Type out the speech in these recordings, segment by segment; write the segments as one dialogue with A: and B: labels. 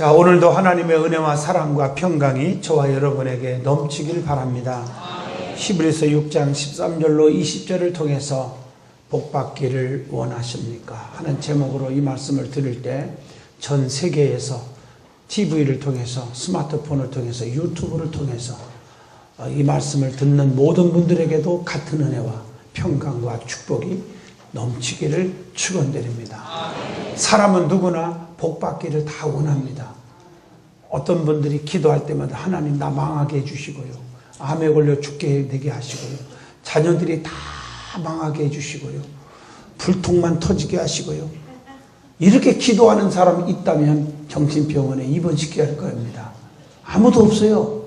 A: 자, 오늘도 하나님의 은혜와 사랑과 평강이 저와 여러분에게 넘치길 바랍니다. 히브리서 6장 13절로 20절을 통해서 복받기를 원하십니까? 하는 제목으로 이 말씀을 들을 때 전 세계에서 TV를 통해서, 스마트폰을 통해서, 유튜브를 통해서 이 말씀을 듣는 모든 분들에게도 같은 은혜와 평강과 축복이 넘치기를 축원드립니다. 사람은 누구나 복받기를 다 원합니다. 어떤 분들이 기도할 때마다 하나님 나 망하게 해주시고요, 암에 걸려 죽게 되게 하시고요, 자녀들이 다 망하게 해주시고요, 불통만 터지게 하시고요, 이렇게 기도하는 사람이 있다면 정신병원에 입원시켜야 할 겁니다. 아무도 없어요.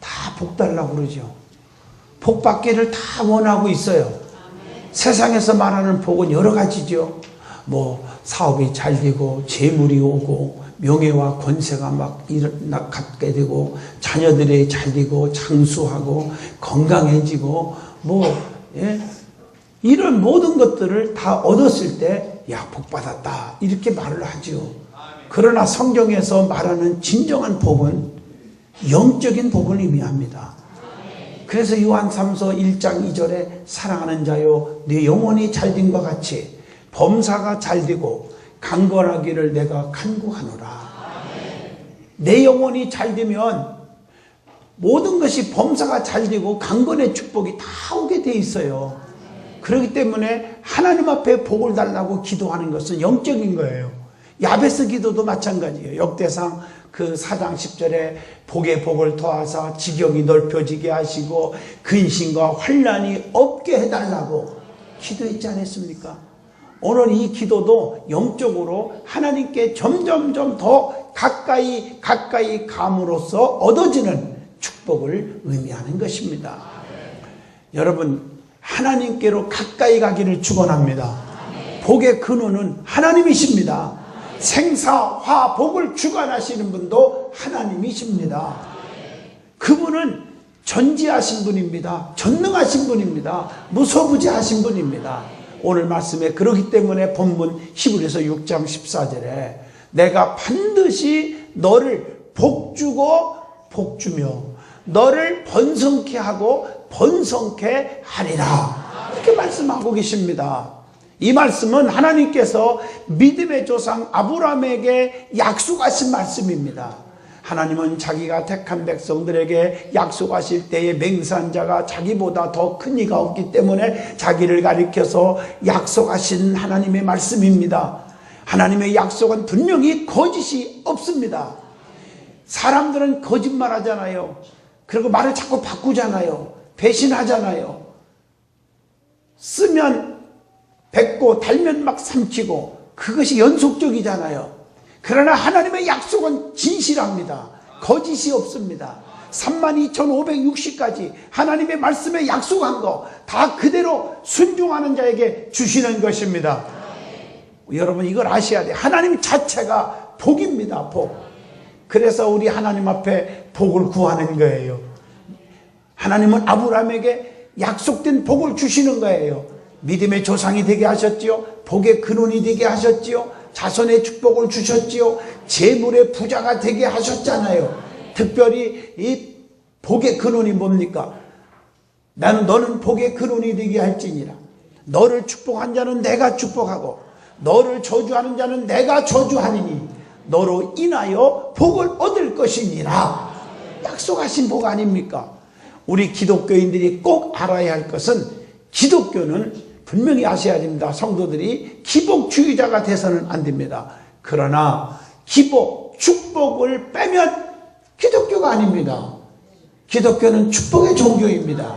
A: 다 복 달라고 그러죠. 복 받기를 다 원하고 있어요. 세상에서 말하는 복은 여러 가지죠. 뭐 사업이 잘 되고 재물이 오고 명예와 권세가 막 갖게 되고 자녀들이 잘 되고 장수하고 건강해지고 이런 모든 것들을 다 얻었을 때 야, 복 받았다 이렇게 말을 하죠. 그러나 성경에서 말하는 진정한 복은 영적인 복을 의미합니다. 그래서 요한 3서 1장 2절에 사랑하는 자여 네 영혼이 잘됨과 같이 범사가 잘되고 강건하기를 내가 간구하노라. 내 영혼이 잘되면 모든 것이 범사가 잘되고 강건의 축복이 다 오게 돼 있어요. 그렇기 때문에 하나님 앞에 복을 달라고 기도하는 것은 영적인 거예요. 야베스 기도도 마찬가지예요. 역대상 그 4장 10절에 복에 복을 더하사 지경이 넓혀지게 하시고 근심과 환난이 없게 해달라고 기도했지 않았습니까? 오늘 이 기도도 영적으로 하나님께 점점점 더 가까이 감으로써 얻어지는 축복을 의미하는 것입니다. 여러분, 하나님께로 가까이 가기를 축원합니다. 복의 근원은 하나님이십니다. 생사화 복을 주관하시는 분도 하나님이십니다. 그분은 전지하신 분입니다. 전능하신 분입니다. 무소부지하신 분입니다. 오늘 말씀에 그렇기 때문에 본문 히브리서 6장 14절에 내가 반드시 너를 복주고 복주며 너를 번성케 하고 번성케 하리라, 이렇게 말씀하고 계십니다. 이 말씀은 하나님께서 믿음의 조상 아브라함에게 약속하신 말씀입니다. 하나님은 자기가 택한 백성들에게 약속하실 때에 맹세한 자가 자기보다 더 큰 이가 없기 때문에 자기를 가리켜서 약속하신 하나님의 말씀입니다. 하나님의 약속은 분명히 거짓이 없습니다. 사람들은 거짓말 하잖아요. 그리고 말을 자꾸 바꾸잖아요. 배신하잖아요. 쓰면 뱉고 달면 막 삼키고, 그것이 연속적이잖아요. 그러나 하나님의 약속은 진실합니다. 거짓이 없습니다. 32,560까지 하나님의 말씀에 약속한 거 다 그대로 순종하는 자에게 주시는 것입니다. 여러분, 이걸 아셔야 돼요. 하나님 자체가 복입니다. 복. 그래서 우리 하나님 앞에 복을 구하는 거예요. 하나님은 아브라함에게 약속된 복을 주시는 거예요. 믿음의 조상이 되게 하셨지요. 복의 근원이 되게 하셨지요. 자손의 축복을 주셨지요. 재물의 부자가 되게 하셨잖아요. 특별히 이 복의 근원이 뭡니까? 너는 복의 근원이 되게 할지니라. 너를 축복한 자는 내가 축복하고 너를 저주하는 자는 내가 저주하니니 너로 인하여 복을 얻을 것이니라. 약속하신 복 아닙니까? 우리 기독교인들이 꼭 알아야 할 것은, 기독교는 분명히 아셔야 됩니다. 성도들이 기복주의자가 돼서는 안 됩니다. 그러나 기복, 축복을 빼면 기독교가 아닙니다. 기독교는 축복의 종교입니다.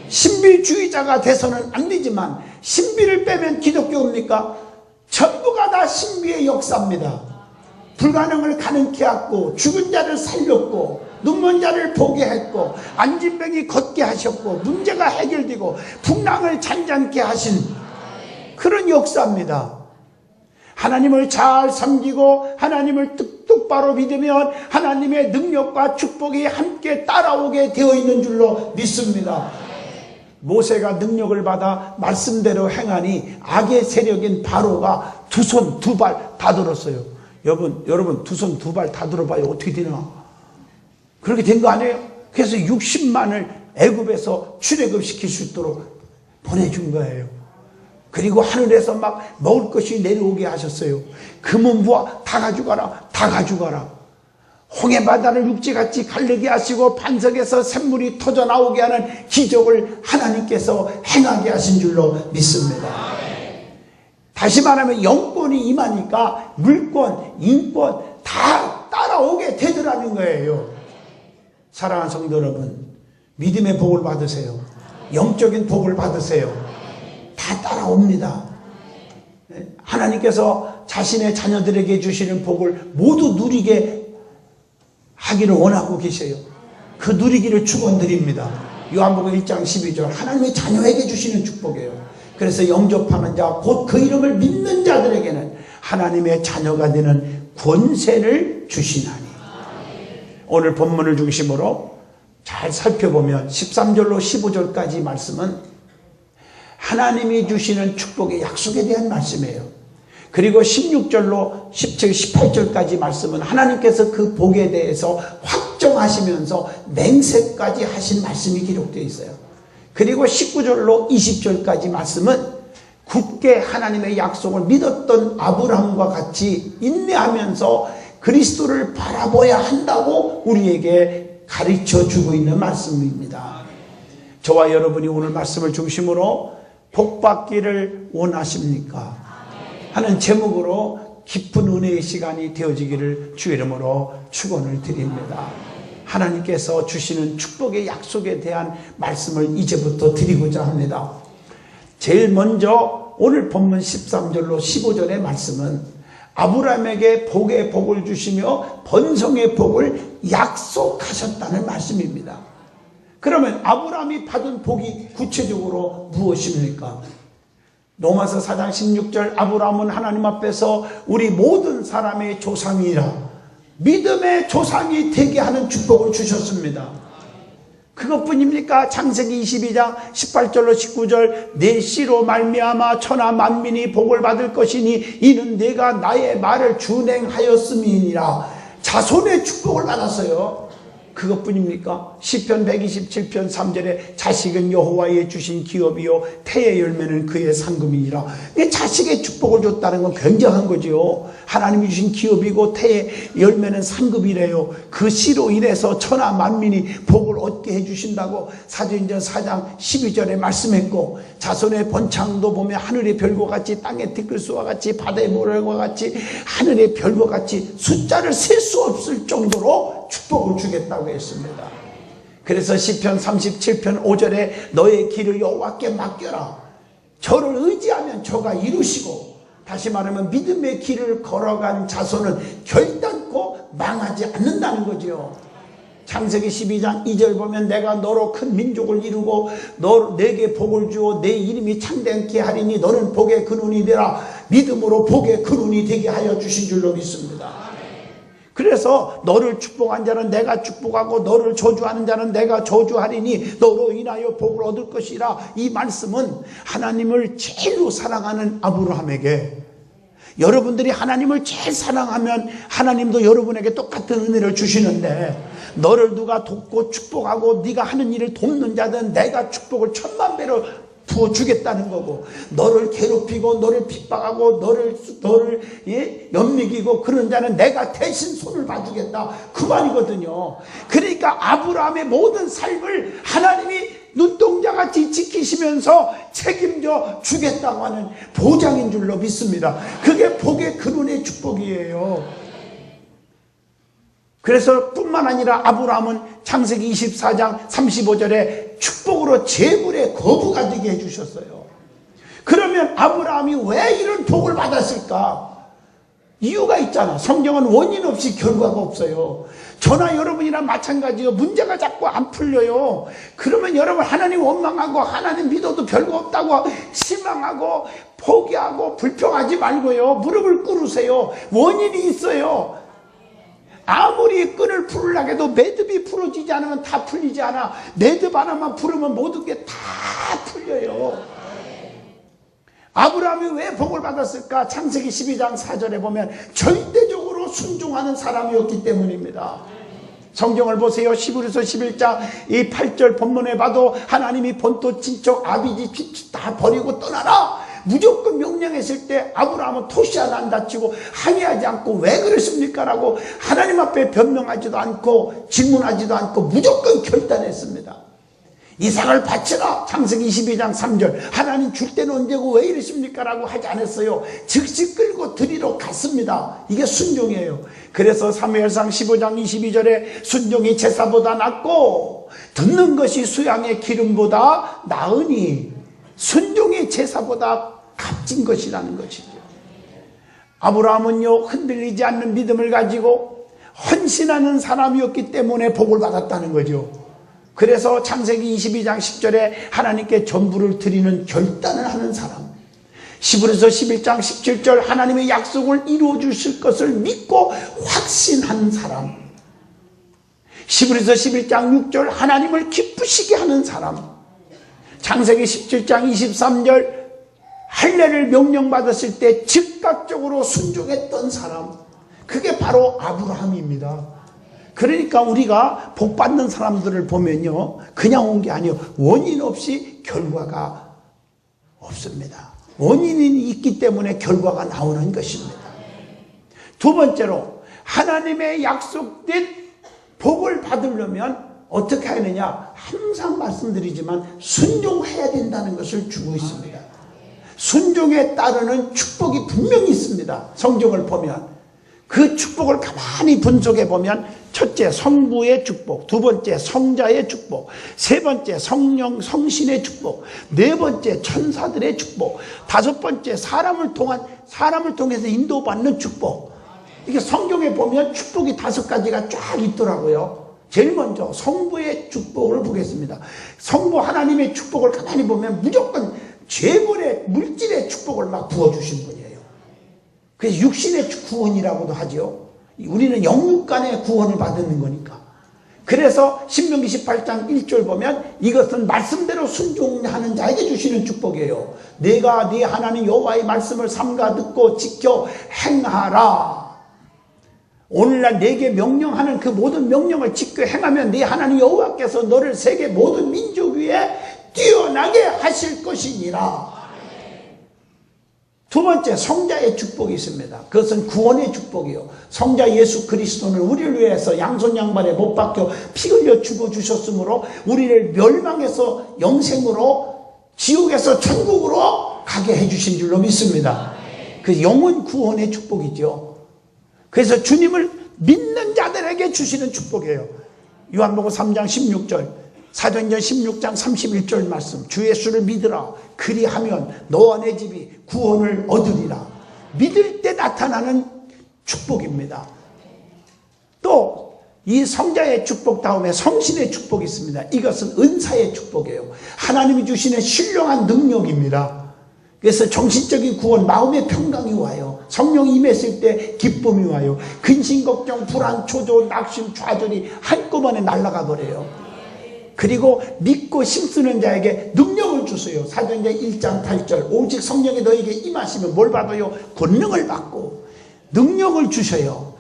A: 신비주의자가 돼서는 안 되지만, 신비를 빼면 기독교입니까? 전부가 다 신비의 역사입니다. 불가능을 가능케 하고, 죽은 자를 살렸고, 눈먼 자를 보게 했고, 앉은 병이 걷게 하셨고, 문제가 해결되고, 풍랑을 잔잔케 하신 그런 역사입니다. 하나님을 잘 섬기고 하나님을 똑바로 믿으면 하나님의 능력과 축복이 함께 따라오게 되어 있는 줄로 믿습니다. 모세가 능력을 받아 말씀대로 행하니 악의 세력인 바로가 두 손 두 발 다 들었어요. 여러분 두 손 두 발 다 들어봐요. 어떻게 되나? 그렇게 된 거 아니에요? 그래서 60만을 애굽에서 출애굽 시킬 수 있도록 보내준 거예요. 그리고 하늘에서 막 먹을 것이 내려오게 하셨어요. 금은부와 다 가져가라, 다 가져가라. 홍해바다를 육지같이 갈르게 하시고 반석에서 샘물이 터져 나오게 하는 기적을 하나님께서 행하게 하신 줄로 믿습니다. 다시 말하면 영권이 임하니까 물권, 인권 다 따라오게 되더라는 거예요. 사랑하는 성도 여러분, 믿음의 복을 받으세요. 영적인 복을 받으세요. 다 따라옵니다. 하나님께서 자신의 자녀들에게 주시는 복을 모두 누리게 하기를 원하고 계세요. 그 누리기를 축원드립니다. 요한복음 1장 12절 하나님의 자녀에게 주시는 축복이에요. 그래서 영접하는 자 곧 그 이름을 믿는 자들에게는 하나님의 자녀가 되는 권세를 주시나니. 오늘 본문을 중심으로 잘 살펴보면 13절로 15절까지 말씀은 하나님이 주시는 축복의 약속에 대한 말씀이에요. 그리고 16절로 17, 18절까지 말씀은 하나님께서 그 복에 대해서 확정하시면서 맹세까지 하신 말씀이 기록되어 있어요. 그리고 19절로 20절까지 말씀은 굳게 하나님의 약속을 믿었던 아브라함과 같이 인내하면서 그리스도를 바라봐야 한다고 우리에게 가르쳐 주고 있는 말씀입니다. 저와 여러분이 오늘 말씀을 중심으로 복받기를 원하십니까? 하는 제목으로 깊은 은혜의 시간이 되어지기를 주 이름으로 축원을 드립니다. 하나님께서 주시는 축복의 약속에 대한 말씀을 이제부터 드리고자 합니다. 제일 먼저 오늘 본문 13절로 15절의 말씀은 아브라함에게 복의 복을 주시며 번성의 복을 약속하셨다는 말씀입니다. 그러면 아브라함이 받은 복이 구체적으로 무엇입니까? 로마서 4장 16절 아브라함은 하나님 앞에서 우리 모든 사람의 조상이라 믿음의 조상이 되게 하는 축복을 주셨습니다. 그것뿐입니까? 창세기 22장 18절로 19절 내 씨로 말미암아 천하 만민이 복을 받을 것이니 이는 내가 나의 말을 준행하였음이니라. 자손의 축복을 받았어요. 그것뿐입니까? 시편 127편 3절에 자식은 여호와의 주신 기업이요 태의 열매는 그의 상금이니라. 자식의 축복을 줬다는 건 굉장한 거죠. 하나님이 주신 기업이고 태의 열매는 상급이래요. 그 씨로 인해서 천하 만민이 복을 얻게 해주신다고 사도행전 4장 12절에 말씀했고, 자손의 번창도 보면 하늘의 별과 같이 땅의 티끌수와 같이 바다의 모래와 같이 하늘의 별과 같이 숫자를 셀 수 없을 정도로 축복을 주겠다고 했습니다. 그래서 시편 37편 5절에 너의 길을 여호와께 맡겨라. 저를 의지하면 저가 이루시고, 다시 말하면 믿음의 길을 걸어간 자손은 결단코 망하지 않는다는 거죠. 창세기 12장 2절 보면 내가 너로 큰 민족을 이루고 내게 복을 주어 내 이름이 창대케 하리니 너는 복의 근원이 되라. 믿음으로 복의 근원이 되게 하여 주신 줄로 믿습니다. 그래서 너를 축복한 자는 내가 축복하고 너를 저주하는 자는 내가 저주하리니 너로 인하여 복을 얻을 것이라. 이 말씀은 하나님을 제일로 사랑하는 아브라함에게, 여러분들이 하나님을 제일 사랑하면 하나님도 여러분에게 똑같은 은혜를 주시는데, 너를 누가 돕고 축복하고 네가 하는 일을 돕는 자든 내가 축복을 10,000,000배로 부어주겠다는 거고, 너를 괴롭히고 너를 핍박하고 너를 연맥이고 그런 자는 내가 대신 손을 봐주겠다, 그 말이거든요. 그러니까 아브라함의 모든 삶을 하나님이 눈동자같이 지키시면서 책임져 주겠다고 하는 보장인 줄로 믿습니다. 그게 복의 근원의 축복이에요. 그래서 뿐만 아니라 아브라함은 창세기 24장 35절에 축복으로 재물의 거부가 되게 해주셨어요. 그러면 아브라함이 왜 이런 복을 받았을까? 이유가 있잖아. 성경은 원인 없이 결과가 없어요. 저나 여러분이랑 마찬가지요. 문제가 자꾸 안 풀려요. 그러면 여러분 하나님 원망하고 하나님 믿어도 별거 없다고 실망하고 포기하고 불평하지 말고요. 무릎을 꿇으세요. 원인이 있어요. 아무리 끈을 풀으려고 해도 매듭이 풀어지지 않으면 다 풀리지 않아. 매듭 하나만 풀으면 모든 게 다 풀려요. 아브라함이 왜 복을 받았을까? 창세기 12장 4절에 보면 절대적으로 순종하는 사람이었기 때문입니다. 성경을 보세요. 히브리서 11장 이 8절 본문에 봐도 하나님이 본토 친척 아비지 친척 다 버리고 떠나라 무조건 명령했을 때 아브라함은 토시 하나 안 다치고 항의하지 않고 왜 그러십니까? 라고 하나님 앞에 변명하지도 않고 질문하지도 않고 무조건 결단했습니다. 이삭을 바치라. 창세기 22장 3절 하나님 줄 때는 언제고 왜 이러십니까? 라고 하지 않았어요. 즉시 끌고 드리러 갔습니다. 이게 순종이에요. 그래서 사무엘상 15장 22절에 순종이 제사보다 낫고 듣는 것이 수양의 기름보다 나으니 순종이 제사보다 값진 것이라는 것이죠. 아브라함은요 흔들리지 않는 믿음을 가지고 헌신하는 사람이었기 때문에 복을 받았다는 거죠. 그래서 창세기 22장 10절에 하나님께 전부를 드리는 결단을 하는 사람, 히브리서 11장 17절 하나님의 약속을 이루어 주실 것을 믿고 확신한 사람, 히브리서 11장 6절 하나님을 기쁘시게 하는 사람, 창세기 17장 23절 할례를 명령받았을 때 즉각적으로 순종했던 사람, 그게 바로 아브라함입니다. 그러니까 우리가 복 받는 사람들을 보면요 그냥 온 게 아니에요. 원인 없이 결과가 없습니다. 원인이 있기 때문에 결과가 나오는 것입니다. 두 번째로 하나님의 약속된 복을 받으려면 어떻게 하느냐, 항상 말씀드리지만 순종해야 된다는 것을 주고 있습니다. 순종에 따르는 축복이 분명히 있습니다. 성경을 보면 그 축복을 가만히 분석해 보면 첫째 성부의 축복, 두 번째 성자의 축복, 세 번째 성령 성신의 축복, 네 번째 천사들의 축복, 다섯 번째 사람을 통해서 인도받는 축복. 이게 성경에 보면 축복이 5가지가 쫙 있더라고요. 제일 먼저 성부의 축복을 보겠습니다. 성부 하나님의 축복을 가만히 보면 무조건 죄물의 물질의 축복을 막 부어주신 분이에요. 그래서 육신의 구원이라고도 하죠. 우리는 영육 간의 구원을 받는 거니까. 그래서 신명기 18장 1절 보면 이것은 말씀대로 순종하는 자에게 주시는 축복이에요. 내가 네 하나님 여호와의 말씀을 삼가 듣고 지켜 행하라. 오늘날 내게 명령하는 그 모든 명령을 지켜 행하면 네 하나님 여호와께서 너를 세계 모든 민족 위에 뛰어나게 하실 것이니라. 두 번째 성자의 축복이 있습니다. 그것은 구원의 축복이요. 성자 예수 그리스도는 우리를 위해서 양손 양발에 못 박혀 피 흘려 죽어주셨으므로 우리를 멸망에서 영생으로 지옥에서 천국으로 가게 해주신 줄로 믿습니다. 그 영혼 구원의 축복이죠. 그래서 주님을 믿는 자들에게 주시는 축복이에요. 요한복음 3장 16절 사도행전 16장 31절 말씀, 주 예수를 믿으라. 그리하면 너와 내 집이 구원을 얻으리라. 믿을 때 나타나는 축복입니다. 또 이 성자의 축복 다음에 성신의 축복이 있습니다. 이것은 은사의 축복이에요. 하나님이 주시는 신령한 능력입니다. 그래서 정신적인 구원, 마음의 평강이 와요. 성령이 임했을 때 기쁨이 와요. 근심, 걱정, 불안, 초조, 낙심, 좌절이 한꺼번에 날아가 버려요. 그리고 믿고 힘쓰는 자에게 능력을 주세요. 사도행전 1장 8절 오직 성령이 너에게 임하시면 뭘 받아요? 권능을 받고 능력을 주셔요.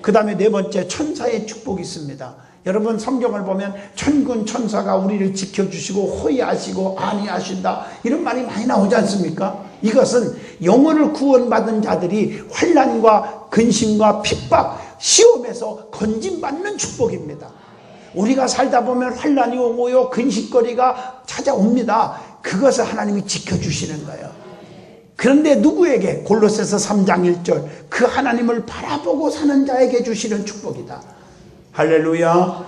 A: 그 다음에 네 번째 천사의 축복이 있습니다. 여러분 성경을 보면 천군 천사가 우리를 지켜주시고 호위하시고 안위하신다 이런 말이 많이 나오지 않습니까? 이것은 영혼을 구원받은 자들이 환난과 근심과 핍박 시험에서 건진받는 축복입니다. 우리가 살다 보면 환난이 오고요 근심거리가 찾아옵니다. 그것을 하나님이 지켜주시는 거예요. 그런데 누구에게? 골로새서 3장 1절 그 하나님을 바라보고 사는 자에게 주시는 축복이다. 할렐루야.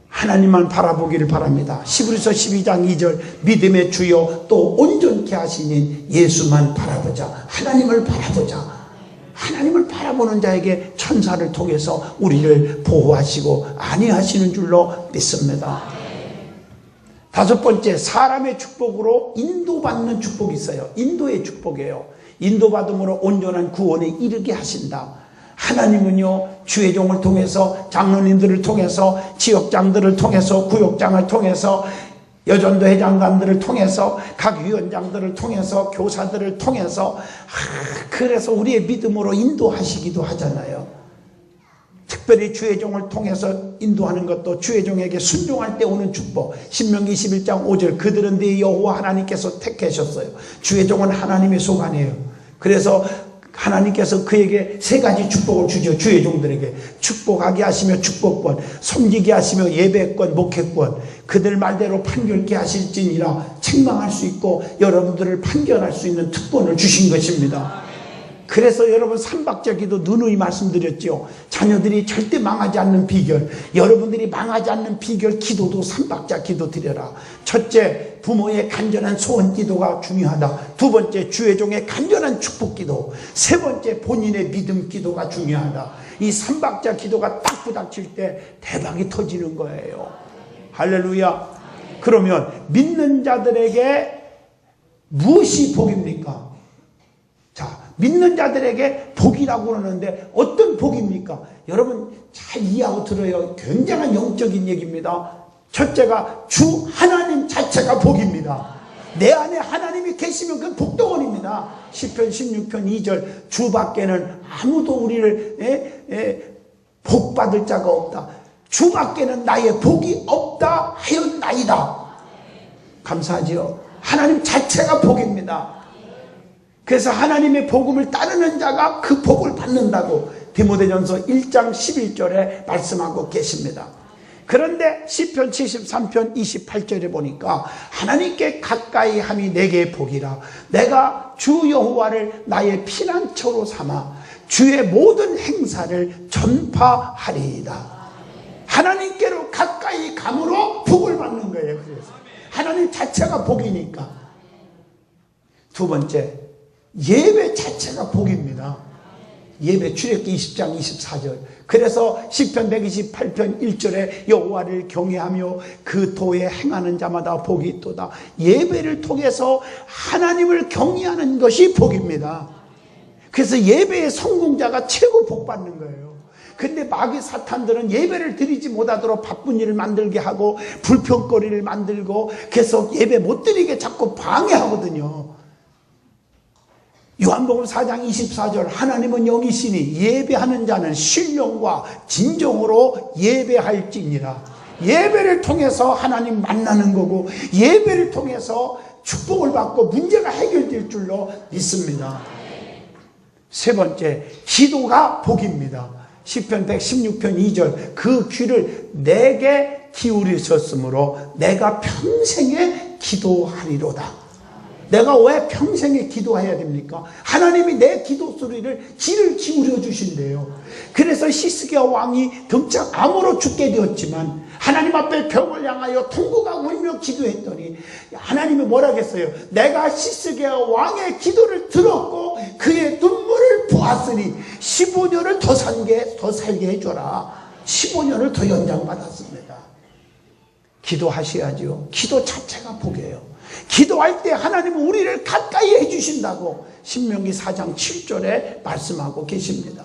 A: 하나님만 바라보기를 바랍니다. 히브리서 12장 2절 믿음의 주요 또 온전케 하시는 예수만 바라보자. 하나님을 바라보자. 하나님을 바라보는 자에게 천사를 통해서 우리를 보호하시고 안위하시는 줄로 믿습니다. 다섯 번째 사람의 축복으로 인도받는 축복이 있어요. 인도의 축복이에요. 인도받음으로 온전한 구원에 이르게 하신다. 하나님은요 주의 종을 통해서 장로님들을 통해서 지역장들을 통해서 구역장을 통해서 여전도 회장관들을 통해서 각 위원장들을 통해서 교사들을 통해서 그래서 우리의 믿음으로 인도하시기도 하잖아요. 특별히 주의 종을 통해서 인도하는 것도 주의 종에게 순종할 때 오는 축복. 신명기 21장 5절 그들은 네 여호와 하나님께서 택하셨어요. 주의 종은 하나님의 소관이에요. 그래서 하나님께서 그에게 세 가지 축복을 주죠. 주의 종들에게 축복하게 하시며 축복권, 섬기게 하시며 예배권, 목회권, 그들 말대로 판결케 하실지니라 책망할 수 있고 여러분들을 판결할 수 있는 특권을 주신 것입니다. 그래서 여러분 삼박자 기도 누누이 말씀드렸죠. 자녀들이 절대 망하지 않는 비결, 여러분들이 망하지 않는 비결 기도도 삼박자 기도 드려라. 첫째, 부모의 간절한 소원 기도가 중요하다. 두 번째, 주의 종의 간절한 축복 기도. 세 번째, 본인의 믿음 기도가 중요하다. 이 삼박자 기도가 딱 부닥칠 때 대박이 터지는 거예요. 할렐루야. 그러면 믿는 자들에게 무엇이 복입니까? 자, 믿는 자들에게 복이라고 그러는데 어떤 복입니까? 여러분 잘 이해하고 들어요. 굉장한 영적인 얘기입니다. 첫째가 주 하나님 자체가 복입니다. 내 안에 하나님이 계시면 그건 복덩어리입니다. 시편 16편 2절 주 밖에는 아무도 우리를 복받을 자가 없다. 주 밖에는 나의 복이 없다 하였나이다. 감사하지요. 하나님 자체가 복입니다. 그래서 하나님의 복음을 따르는 자가 그 복을 받는다고 디모데전서 1장 11절에 말씀하고 계십니다. 그런데 시편 73편 28절에 보니까 하나님께 가까이 함이 내게 복이라. 내가 주 여호와를 나의 피난처로 삼아 주의 모든 행사를 전파하리이다. 하나님께로 가까이 감으로 복을 받는 거예요. 그래서 하나님 자체가 복이니까. 두 번째, 예배 자체가 복입니다. 예배 출애굽기 20장 24절. 그래서 시편 128편 1절에 여호와를 경외하며 그 도에 행하는 자마다 복이 있도다. 예배를 통해서 하나님을 경외하는 것이 복입니다. 그래서 예배의 성공자가 최고 복 받는 거예요. 근데 마귀 사탄들은 예배를 드리지 못하도록 바쁜 일을 만들게 하고 불평거리를 만들고 계속 예배 못 드리게 자꾸 방해하거든요. 요한복음 4장 24절 하나님은 영이시니 예배하는 자는 신령과 진정으로 예배할지니라. 예배를 통해서 하나님 만나는 거고 예배를 통해서 축복을 받고 문제가 해결될 줄로 믿습니다. 세 번째, 기도가 복입니다. 시편 116편 2절 그 귀를 내게 기울이셨으므로 내가 평생에 기도하리로다. 내가 왜 평생에 기도해야 됩니까? 하나님이 내 기도 소리를 귀를 기울여 주신대요. 그래서 히스기야 왕이 등짝 암으로 죽게 되었지만 하나님 앞에 벽을 향하여 통곡하고 울며 기도했더니 하나님이 뭐라겠어요? 내가 히스기야 왕의 기도를 들었고 그의 눈물을 보았으니 15년을 더 살게 해줘라. 15년을 더 연장받았습니다. 기도하셔야죠. 기도 자체가 복이에요. 기도할 때 하나님은 우리를 가까이 해주신다고 신명기 4장 7절에 말씀하고 계십니다.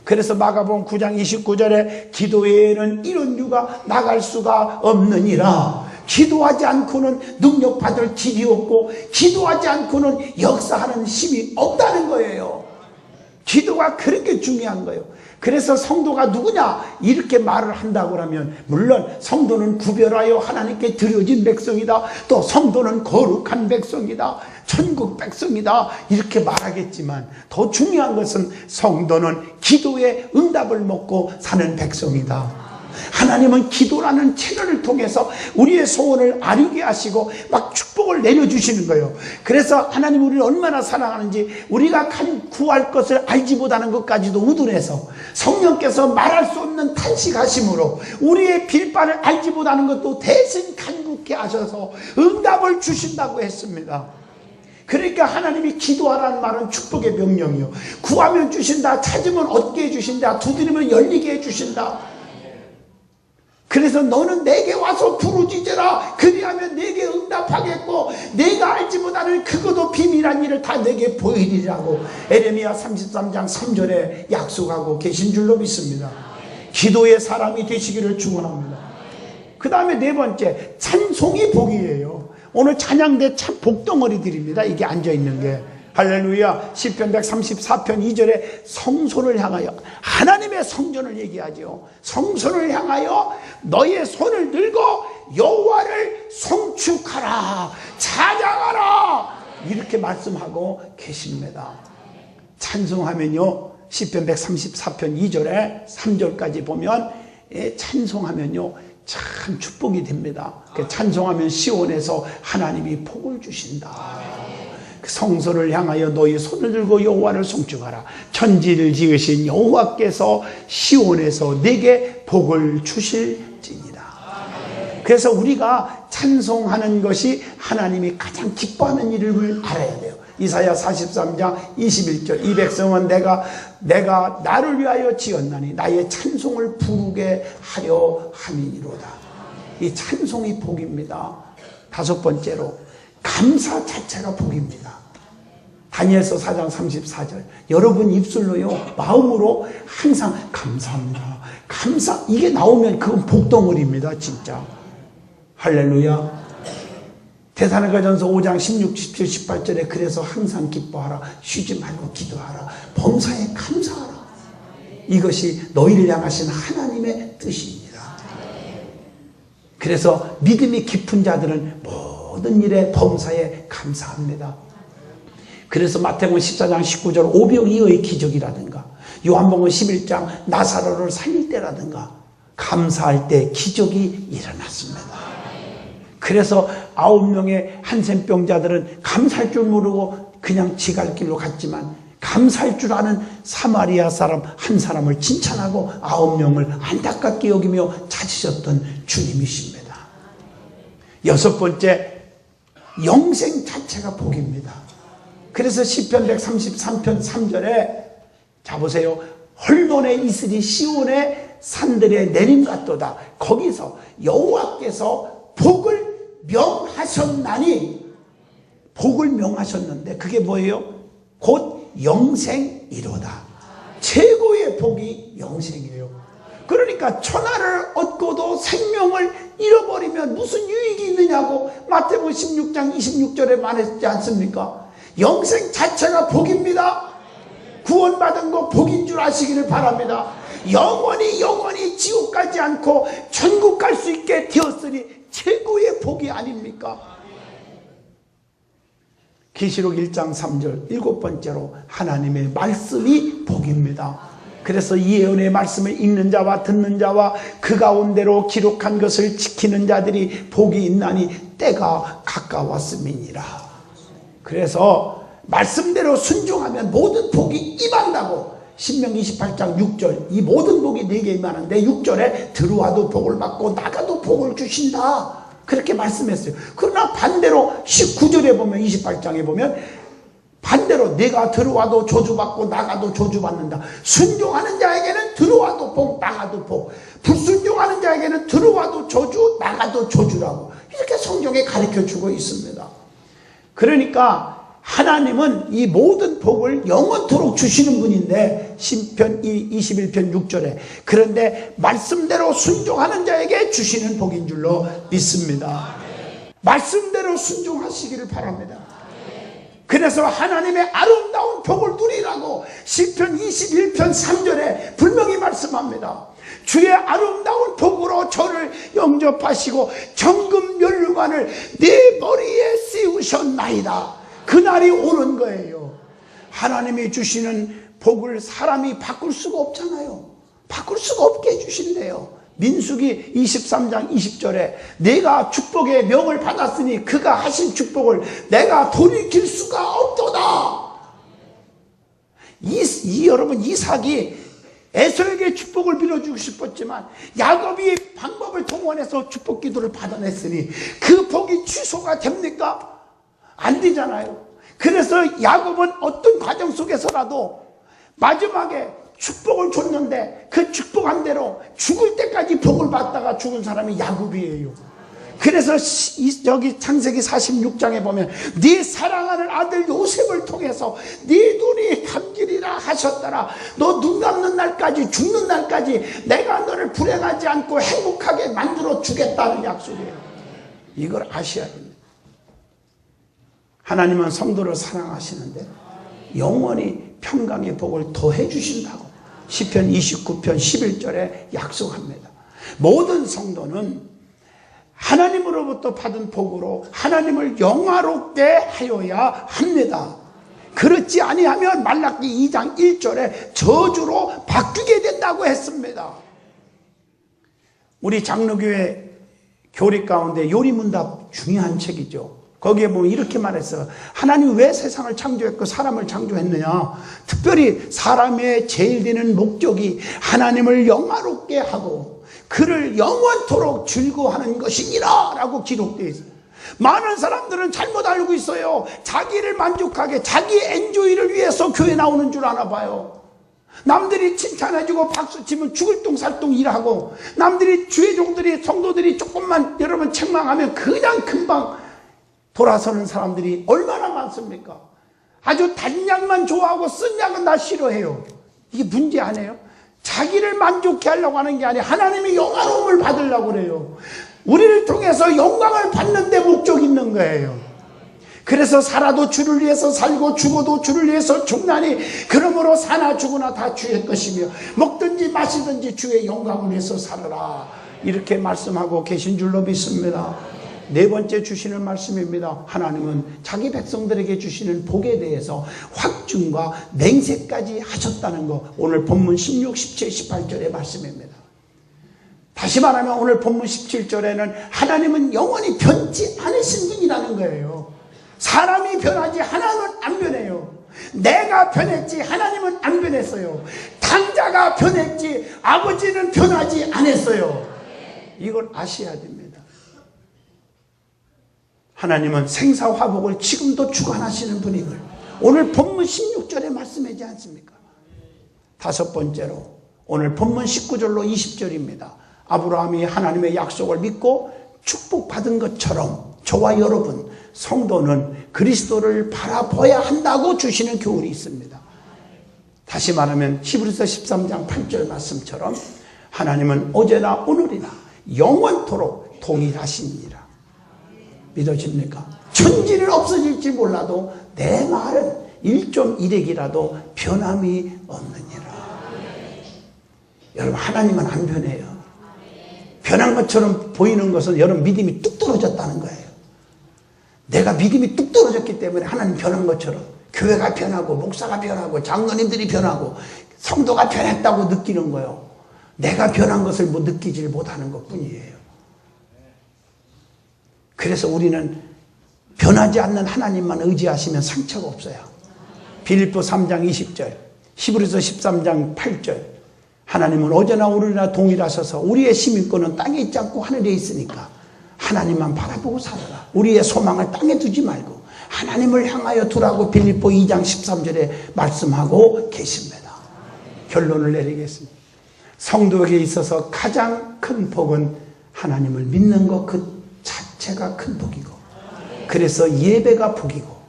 A: 그래서 마가복음 9장 29절에 기도 외에는 이런 유가 나갈 수가 없느니라. 기도하지 않고는 능력받을 길이 없고 기도하지 않고는 역사하는 힘이 없다는 거예요. 기도가 그렇게 중요한 거예요. 그래서 성도가 누구냐 이렇게 말을 한다고 하면 물론 성도는 구별하여 하나님께 드려진 백성이다. 또 성도는 거룩한 백성이다. 천국 백성이다. 이렇게 말하겠지만 더 중요한 것은 성도는 기도의 응답을 먹고 사는 백성이다. 하나님은 기도라는 채널을 통해서 우리의 소원을 아뢰게 하시고 막 축복을 내려주시는 거예요. 그래서 하나님 우리를 얼마나 사랑하는지 우리가 구할 것을 알지 못하는 것까지도 우둔해서 성령께서 말할 수 없는 탄식하심으로 우리의 빌바를 알지 못하는 것도 대신 간구케 하셔서 응답을 주신다고 했습니다. 그러니까 하나님이 기도하라는 말은 축복의 명령이요. 구하면 주신다. 찾으면 얻게 해주신다. 두드리면 열리게 해주신다. 그래서 너는 내게 와서 부르짖으라. 그리하면 내게 응답하겠고 내가 알지 못하는 그것도 비밀한 일을 다 내게 보이리라고 에레미야 33장 3절에 약속하고 계신 줄로 믿습니다. 기도의 사람이 되시기를 축원합니다. 그 다음에 네 번째, 찬송이 복이에요. 오늘 찬양대 참 복덩어리들입니다. 이게 앉아있는 게. 할렐루야. 시편 134편 2절에 성소를 향하여, 하나님의 성전을 얘기하죠. 성소를 향하여 너의 손을 들고 여호와를 송축하라, 찬양하라, 이렇게 말씀하고 계십니다. 찬송하면요, 시편 134편 2절에 3절까지 보면 찬송하면요 참 축복이 됩니다. 찬송하면 시온에서 하나님이 복을 주신다. 성소를 향하여 너희 손을 들고 여호와를 송축하라. 천지를 지으신 여호와께서 시온에서 내게 복을 주실지니라. 그래서 우리가 찬송하는 것이 하나님이 가장 기뻐하는 일을 알아야 돼요. 이사야 43장 21절, 이 백성은 내가 나를 위하여 지었나니 나의 찬송을 부르게 하려 함이니로다. 이 찬송이 복입니다. 다섯 번째로 감사 자체가 복입니다. 다니엘서 4장 34절, 여러분 입술로요, 마음으로 항상 감사합니다, 감사, 이게 나오면 그건 복덩어리입니다. 진짜. 할렐루야. 데살로니가전서 5장 16, 17, 18절에 그래서 항상 기뻐하라, 쉬지 말고 기도하라, 범사에 감사하라. 이것이 너희를 향하신 하나님의 뜻입니다. 그래서 믿음이 깊은 자들은 모든 일에 범사에 감사합니다. 그래서 마태복음 14장 19절 오병이어의 기적이라든가, 요한복음 11장 나사로를 살릴 때라든가 감사할 때 기적이 일어났습니다. 그래서 9명의 한센병자들은 감사할 줄 모르고 그냥 지갈 길로 갔지만 감사할 줄 아는 사마리아 사람 한 사람을 칭찬하고 9명을 안타깝게 여기며 찾으셨던 주님이십니다. 여섯 번째, 영생 자체가 복입니다. 그래서 시편 133편 3절에 자 보세요. 헐몬의 이슬이 시온의 산들에 내림 같도다. 거기서 여호와께서 복을 명하셨나니, 복을 명하셨는데 그게 뭐예요? 곧 영생이로다. 최고의 복이 영생이에요. 그러니까 천하를 얻고도 생명을 잃어버리면 무슨 유익이 있느냐고 마태복음 16장 26절에 말했지 않습니까? 영생 자체가 복입니다. 구원받은 거 복인 줄 아시기를 바랍니다. 영원히 지옥 가지 않고 천국 갈 수 있게 되었으니 최고의 복이 아닙니까? 계시록 1장 3절, 일곱 번째로 하나님의 말씀이 복입니다. 그래서 이 예언의 말씀을 읽는 자와 듣는 자와 그 가운데로 기록한 것을 지키는 자들이 복이 있나니 때가 가까웠음이니라. 그래서 말씀대로 순종하면 모든 복이 임한다고 신명기 28장 6절, 이 모든 복이 네게 임하는데 6절에 들어와도 복을 받고 나가도 복을 주신다, 그렇게 말씀했어요. 그러나 반대로 19절에 보면, 28장에 보면 반대로 내가 들어와도 저주받고 나가도 저주받는다. 순종하는 자에게는 들어와도 복, 나가도 복, 불순종하는 자에게는 들어와도 저주, 나가도 저주라고 이렇게 성경에 가르쳐주고 있습니다. 그러니까 하나님은 이 모든 복을 영원토록 주시는 분인데, 시편 21편 6절에 그런데 말씀대로 순종하는 자에게 주시는 복인 줄로 믿습니다. 말씀대로 순종하시기를 바랍니다. 그래서 하나님의 아름다운 복을 누리라고 시편 21편 3절에 분명히 말씀합니다. 주의 아름다운 복으로 저를 영접하시고 정금 면류관을 네 머리에 씌우셨나이다. 그날이 오는 거예요. 하나님이 주시는 복을 사람이 바꿀 수가 없잖아요. 바꿀 수가 없게 해주신대요. 민수기 23장 20절에 내가 축복의 명을 받았으니 그가 하신 축복을 내가 돌이킬 수가 없도다. 여러분, 이삭이 에서에게 축복을 빌어주고 싶었지만 야곱이 방법을 동원해서 축복 기도를 받아냈으니 그 복이 취소가 됩니까? 안 되잖아요. 그래서 야곱은 어떤 과정 속에서라도 마지막에 축복을 줬는데 그 축복한 대로 죽을 때까지 복을 받다가 죽은 사람이 야곱이에요. 그래서 여기 창세기 46장에 보면 네 사랑하는 아들 요셉을 통해서 네 눈이 감기리라 하셨더라. 너 눈 감는 날까지, 죽는 날까지 내가 너를 불행하지 않고 행복하게 만들어 주겠다는 약속이에요. 이걸 아셔야 됩니다. 하나님은 성도를 사랑하시는데 영원히 평강의 복을 더해 주신다고 시편 29편 11절에 약속합니다. 모든 성도는 하나님으로부터 받은 복으로 하나님을 영화롭게 하여야 합니다. 그렇지 아니하면 말라기 2장 1절에 저주로 바뀌게 된다고 했습니다. 우리 장로교회 교리 가운데 요리문답 중요한 책이죠. 거기에 보면 이렇게 말했어요. 하나님 왜 세상을 창조했고 사람을 창조했느냐? 특별히 사람의 제일 되는 목적이 하나님을 영화롭게 하고 그를 영원토록 즐거워하는 것이니라 라고 기록되어 있어요. 많은 사람들은 잘못 알고 있어요. 자기를 만족하게 자기의 엔조이를 위해서 교회 나오는 줄 아나 봐요. 남들이 칭찬해주고 박수치면 죽을 똥살똥 일하고 남들이 주의 종들이 성도들이 조금만 여러분 책망하면 그냥 금방 돌아서는 사람들이 얼마나 많습니까? 아주 단약만 좋아하고 쓴 약은 다 싫어해요. 이게 문제 아니에요? 자기를 만족해 하려고 하는 게 아니라 하나님의 영화로움을 받으려고 그래요. 우리를 통해서 영광을 받는 데 목적이 있는 거예요. 그래서 살아도 주를 위해서 살고 죽어도 주를 위해서 죽나니 그러므로 사나 죽으나 다 주의 것이며 먹든지 마시든지 주의 영광을 위해서 살아라. 이렇게 말씀하고 계신 줄로 믿습니다. 네 번째 주시는 말씀입니다. 하나님은 자기 백성들에게 주시는 복에 대해서 확증과 맹세까지 하셨다는 거 오늘 본문 16, 17, 18절의 말씀입니다. 다시 말하면 오늘 본문 17절에는 하나님은 영원히 변치 않으신 분이라는 거예요. 사람이 변하지 하나님은 안 변해요. 내가 변했지 하나님은 안 변했어요. 당자가 변했지 아버지는 변하지 않았어요. 이걸 아셔야 됩니다. 하나님은 생사화복을 지금도 주관하시는 분임을 오늘 본문 16절에 말씀하지 않습니까? 다섯 번째로 오늘 본문 19절로 20절입니다. 아브라함이 하나님의 약속을 믿고 축복받은 것처럼 저와 여러분 성도는 그리스도를 바라봐야 한다고 주시는 교훈이 있습니다. 다시 말하면 히브리서 13장 8절 말씀처럼 하나님은 어제나 오늘이나 영원토록 동일하시니라. 믿어집니까? 천지는 없어질지 몰라도 내 말은 1.1핵이라도 변함이 없느니라. 여러분 하나님은 안 변해요. 변한 것처럼 보이는 것은 여러분 믿음이 뚝 떨어졌다는 거예요. 내가 믿음이 뚝 떨어졌기 때문에 하나님 변한 것처럼 교회가 변하고 목사가 변하고 장로님들이 변하고 성도가 변했다고 느끼는 거예요. 내가 변한 것을 느끼질 못하는 것뿐이에요. 그래서 우리는 변하지 않는 하나님만 의지하시면 상처가 없어요. 빌립보 3장 20절, 히브리서 13장 8절 하나님은 어제나 오늘이나 동일하셔서 우리의 시민권은 땅에 있지 않고 하늘에 있으니까 하나님만 바라보고 살아라. 우리의 소망을 땅에 두지 말고 하나님을 향하여 두라고 빌립보 2장 13절에 말씀하고 계십니다. 결론을 내리겠습니다. 성도에게 있어서 가장 큰 복은 하나님을 믿는 것 그 자체가 큰 복이고 그래서 예배가 복이고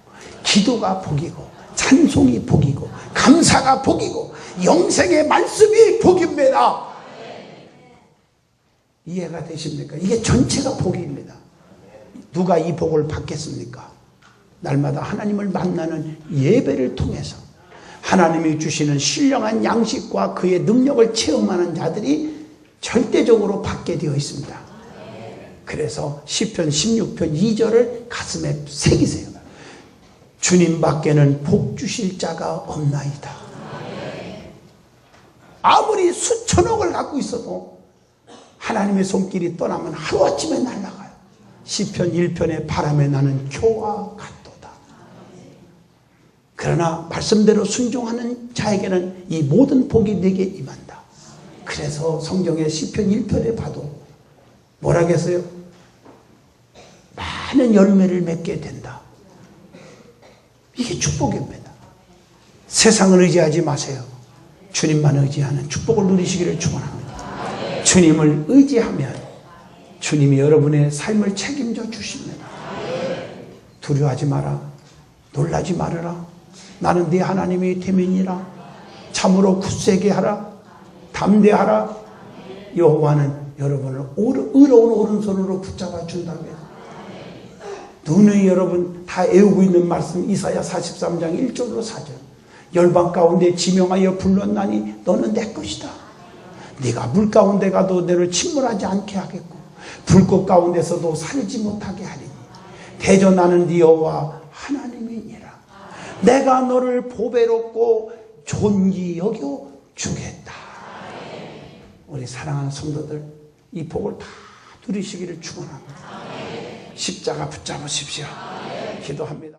A: 기도가 복이고 찬송이 복이고 감사가 복이고 영생의 말씀이 복입니다. 이해가 되십니까? 이게 전체가 복입니다. 누가 이 복을 받겠습니까? 날마다 하나님을 만나는 예배를 통해서 하나님이 주시는 신령한 양식과 그의 능력을 체험하는 자들이 절대적으로 받게 되어 있습니다. 그래서 시편 16편 2절을 가슴에 새기세요. 주님 밖에는 복 주실 자가 없나이다. 아무리 수천억을 갖고 있어도 하나님의 손길이 떠나면 하루아침에 날아가요. 시편 1편의 바람에 나는 교와 같도다. 그러나 말씀대로 순종하는 자에게는 이 모든 복이 내게 임한다. 그래서 성경의 시편 1편에 봐도 뭐라 했어요? 많은 열매를 맺게 된다. 이게 축복입니다. 세상을 의지하지 마세요. 주님만 의지하는 축복을 누리시기를 축원합니다. 주님을 의지하면 주님이 여러분의 삶을 책임져 주십니다. 두려워하지 마라. 놀라지 말아라. 나는 네 하나님의 대면이라. 참으로 굳세게 하라. 담대하라. 여호와는 여러분을 의로운 오른손으로 붙잡아 준다며. 누누이 여러분 다 애우고 있는 말씀 이사야 43장 1절로 4절. 열방 가운데 지명하여 불렀나니 너는 내 것이다. 네가 물 가운데 가도 너를 침몰하지 않게 하겠고 불꽃 가운데서도 살지 못하게 하리니 대전하는 네 여호와 하나님이니라. 내가 너를 보배롭고 존귀 여겨 주겠다. 우리 사랑하는 성도들, 이 복을 다 누리시기를 축원합니다. 십자가 붙잡으십시오. 기도합니다.